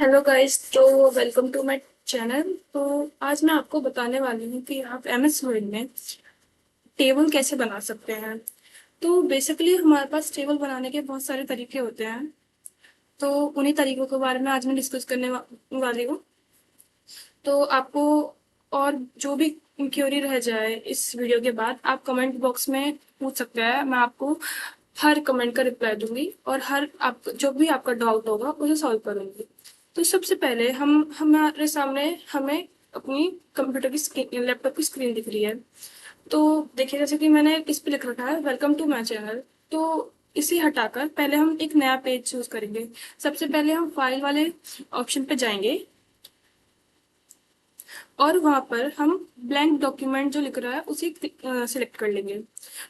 Hello guys, तो welcome to my channel. तो आज मैं आपको बताने वाली हूँ कि आप एमएस वर्ड में टेबल कैसे बना सकते हैं। तो बेसिकली हमारे पास टेबल बनाने के बहुत सारे तरीके होते हैं। तो उन्हीं तरीकों के बारे में आज मैं डिस्कस करने वाली हूँ। तो आपको और जो भी क्वेरी रह जाए इस वीडियो के बाद आप कमेंट बॉक्स में पूछ सकते हैं। मैं आपको हर कमेंट का रिप्लाई दूंगी और हर आप जो भी आपका डाउट होगा उसे सॉल्व करूंगी। तो सबसे पहले हम हमारे सामने हमें अपनी कंप्यूटर की स्क्रीन लैपटॉप की स्क्रीन दिख रही है। तो देखिए, जैसे कि मैंने इस पे लिख रखा है वेलकम टू माय चैनल। तो इसे हटाकर पहले हम एक नया पेज चूज करेंगे। सबसे पहले हम फाइल वाले ऑप्शन पे जाएंगे और वहां पर हम ब्लैंक डॉक्यूमेंट जो लिख रहा है उसे सिलेक्ट कर लेंगे।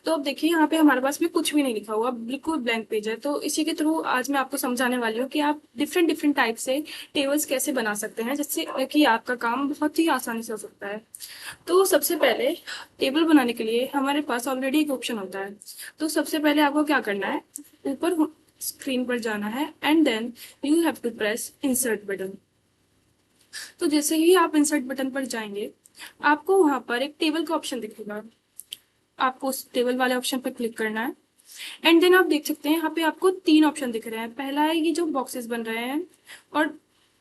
तो अब देखिए, यहाँ पे हमारे पास में कुछ भी नहीं लिखा हुआ, बिल्कुल ब्लैंक पेज है। तो इसी के थ्रू आज मैं आपको समझाने वाली हूँ कि आप डिफरेंट डिफरेंट टाइप से टेबल्स कैसे बना सकते हैं, जिससे कि आपका काम बहुत ही आसानी से हो सकता है। तो सबसे पहले टेबल बनाने के लिए हमारे पास ऑलरेडी एक ऑप्शन होता है। तो सबसे पहले आपको क्या करना है, ऊपर स्क्रीन पर जाना है and then you have to press insert button. तो जैसे ही आप इंसर्ट बटन पर जाएंगे, आपको वहां पर एक टेबल का ऑप्शन दिखेगा। आपको उस टेबल वाले ऑप्शन पर क्लिक करना है एंड देन आप देख सकते हैं यहाँ पे आपको तीन ऑप्शन दिख रहे हैं। पहला है ये जो बॉक्सेस बन रहे हैं, और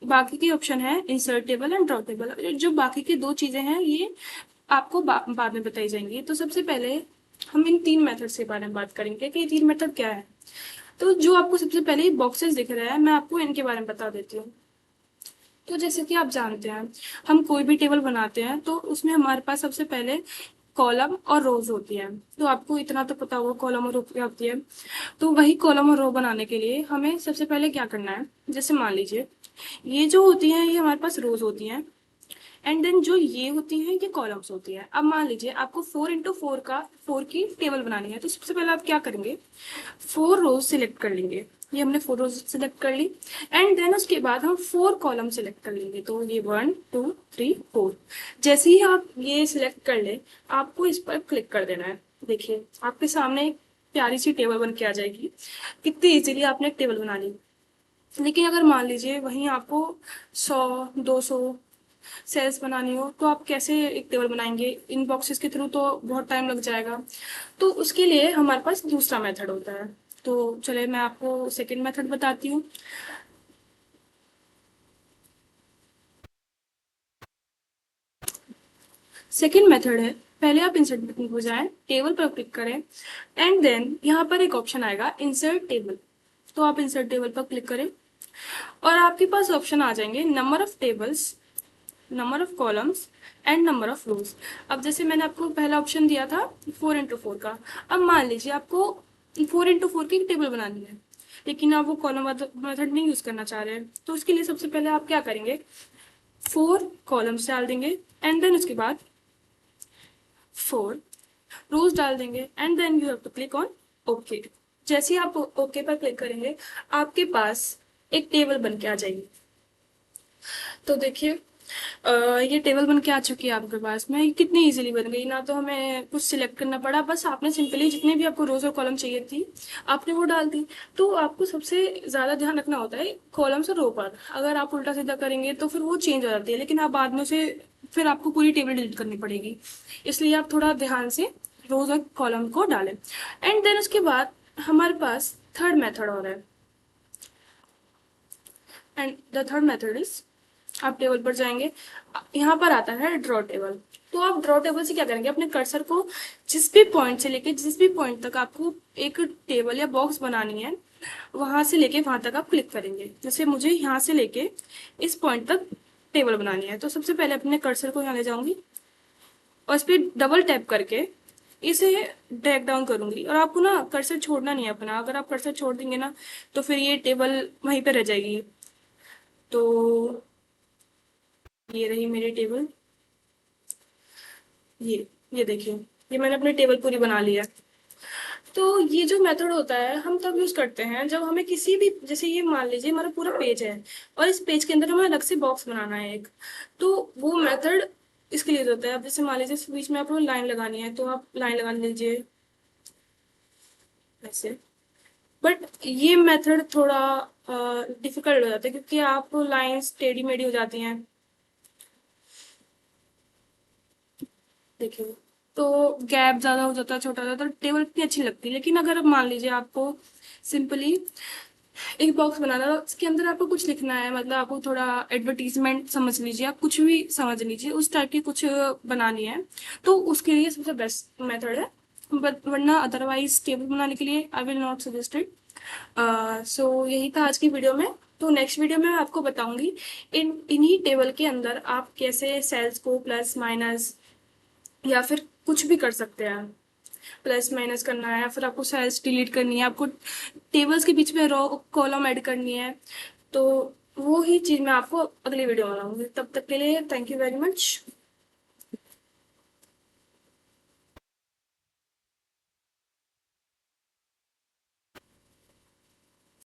बाकी के ऑप्शन है insert table and draw table. जो बाकी की दो चीजें हैं ये आपको बाद में बताई जाएंगी। तो सबसे पहले हम इन तीन मेथड्स के बारे में बात करेंगे कि ये तीन मेथड क्या है। तो जो आपको सबसे पहले बॉक्सेस दिख रहा है, मैं आपको इनके बारे में बता देती हूँ। तो जैसे कि आप जानते हैं, हम कोई भी टेबल बनाते हैं तो उसमें हमारे पास सबसे पहले कॉलम और रोज होती है। तो आपको इतना तो पता होगा कॉलम और रो क्या होती है। तो वही कॉलम और रो बनाने के लिए हमें सबसे पहले क्या करना है, जैसे मान लीजिए ये जो होती हैं ये हमारे पास रोज होती हैं एंड देन जो ये होती हैं ये कॉलम्स होती हैं। अब मान लीजिए आपको 4x4 का 4 की टेबल बनानी है। तो सबसे पहले आप क्या करेंगे, 4 रोज सिलेक्ट कर लेंगे। ये हमने 4 रोज सिलेक्ट कर ली एंड देन उसके बाद हम 4 कॉलम सिलेक्ट कर लेंगे। तो ये 1 2 3 4। जैसे ही आप ये सिलेक्ट कर ले, आपको इस पर क्लिक कर देना है। देखिए, आपके सामने एक प्यारी सी टेबल बन के आ जाएगी। कितनी इजीली आपने एक टेबल बना ली। लेकिन अगर मान लीजिए वहीं आपको 100 200 सेल्स बनानी हो तो आप कैसे एक टेबल बनाएंगे, इन बॉक्सेस के थ्रू तो बहुत टाइम लग जाएगा। तो उसके लिए हमारे पास दूसरा मेथड होता है। तो चलिए मैं आपको सेकंड मेथड बताती हूँ। सेकंड मेथड है, पहले आप इंसर्ट बटन पर जाएं, टेबल पर क्लिक करें एंड देन यहाँ पर एक ऑप्शन आएगा इंसर्ट टेबल। तो आप इंसर्ट टेबल पर क्लिक करें और आपके पास ऑप्शन आ जाएंगे number of tables, number of columns and number of रोज। अब जैसे मैंने आपको पहला ऑप्शन दिया था 4x4 का। अब मान लीजिए आपको 4x4 की टेबल बनानी है, लेकिन आप वो कॉलम मेथड नहीं यूज करना चाह रहे हैं। तो उसके लिए सबसे पहले आप क्या करेंगे, 4 कॉलम्स डाल देंगे एंड देन उसके बाद 4 रोज डाल देंगे and then you have to click on okay. जैसे ही आप ओके पर क्लिक करेंगे, आपके पास एक टेबल बन के आ जाएगी। तो देखिए, ये टेबल बन के आ चुकी है आपके पास में। ये कितनी इजीली बन गई, ना तो हमें कुछ सिलेक्ट करना पड़ा, बस आपने सिंपली जितने भी आपको रोज और कॉलम चाहिए थी आपने वो डाल दी। तो आपको सबसे ज्यादा ध्यान रखना होता है कॉलम्स और रो पर। अगर आप उल्टा सीधा करेंगे तो फिर वो चेंज हो जाती है, लेकिन आप बाद में उसे फिर आपको पूरी टेबल डिलीट करनी पड़ेगी। इसलिए आप थोड़ा ध्यान से रोज और कॉलम को डालें। एंड देन उसके बाद हमारे पास थर्ड मेथड और है। And the third method is, आप टेबल पर जाएंगे, यहाँ पर आता है ड्रॉ टेबल। तो आप ड्रॉ टेबल से क्या करेंगे, अपने कर्सर को जिस भी पॉइंट से लेके जिस भी पॉइंट तक आपको एक टेबल या बॉक्स बनानी है, वहां से लेके वहां तक आप क्लिक करेंगे। जैसे मुझे यहाँ से लेके इस पॉइंट तक टेबल बनानी है, तो सबसे पहले अपने कर्सर को यहाँ ले जाऊंगी और इस पर डबल टैप करके इसे ड्रैग डाउन करूंगी। और आपको ना कर्सर छोड़ना नहीं है अपना, अगर आप कर्सर छोड़ देंगे ना तो फिर ये टेबल वहीं पे रह जाएगी। तो ये रही मेरी टेबल। ये देखिए, ये मैंने अपनी टेबल पूरी बना ली है। तो ये जो मेथड होता है हम तब यूज करते हैं जब हमें किसी भी, जैसे ये मान लीजिए हमारा पूरा पेज है और इस पेज के अंदर हमें अलग से बॉक्स बनाना है एक। तो वो मेथड इसके लिए होता है। अब जैसे मान लीजिए इस बीच में आपको लाइन लगानी है तो आप लाइन लगा लीजिए ऐसे। बट ये मेथड थोड़ा डिफिकल्ट हो जाता है क्योंकि आप लाइंस टेढ़ी मेढ़ी हो जाती हैं। देखिए, तो गैप ज़्यादा हो जाता है, छोटा हो जाता है, तो टेबल इतनी अच्छी लगती है। लेकिन अगर अब मान लीजिए आपको सिंपली एक बॉक्स बनाना है, उसके अंदर आपको कुछ लिखना है, मतलब आपको थोड़ा एडवर्टीजमेंट समझ लीजिए, आप कुछ भी समझ लीजिए, उस टाइप की कुछ बनानी है, तो उसके लिए सबसे बेस्ट मेथड है। बट वरना अदरवाइज टेबल बनाने के लिए आई विल नॉट सजेस्टेड। सो यही था आज की वीडियो में। तो नेक्स्ट वीडियो में मैं आपको बताऊंगी इन्हीं टेबल के अंदर आप कैसे सेल्स को प्लस माइनस या फिर कुछ भी कर सकते हैं। प्लस माइनस करना है या फिर आपको सेल्स डिलीट करनी है, आपको टेबल्स के बीच में रो कॉलम ऐड करनी है, तो वो ही चीज़ मैं आपको अगली वीडियो में बनाऊंगी। तब तक के लिए थैंक यू वेरी मच।